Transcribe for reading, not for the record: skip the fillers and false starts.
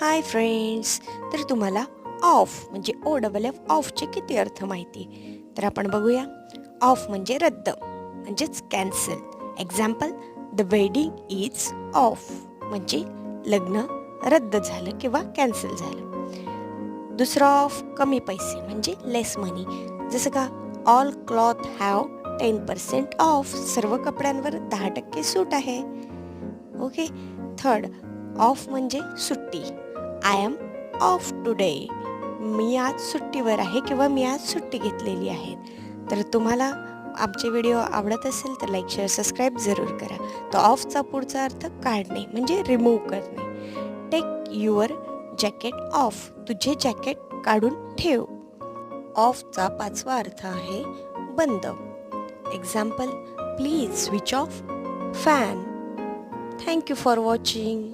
Hi friends. तर तुम्हाला of म्हणजे OFF ऑफचे किती अर्थ माहिती? तर आपण बघूया. ऑफ म्हणजे रद्द म्हणजेच cancel. Example, the wedding is of म्हणजे लग्न रद्द झालं किंवा कॅन्सल झालं. दुसरा ऑफ कमी पैसे म्हणजे लेस मनी. जसं का ऑल क्लॉथ हॅव 10% ऑफ, सर्व कपड्यांवर 10% सूट आहे. ओके. थर्ड ऑफ म्हणजे सुट्टी. आय एम ऑफ टुडे, मी आज सुट्टीवर आहे किंवा मी आज सुट्टी घेतलेली आहे. तर तुम्हाला आमचे व्हिडिओ आवडत असेल तर लाईक शेअर सबस्क्राईब जरूर करा. तर ऑफचा पुढचा अर्थ काढणे म्हणजे रिमूव्ह करणे. टेक युअर जॅकेट ऑफ, तुझे जॅकेट काढून ठेव. ऑफचा पाचवा अर्थ आहे बंद. Example, please switch off fan. Thank you for watching.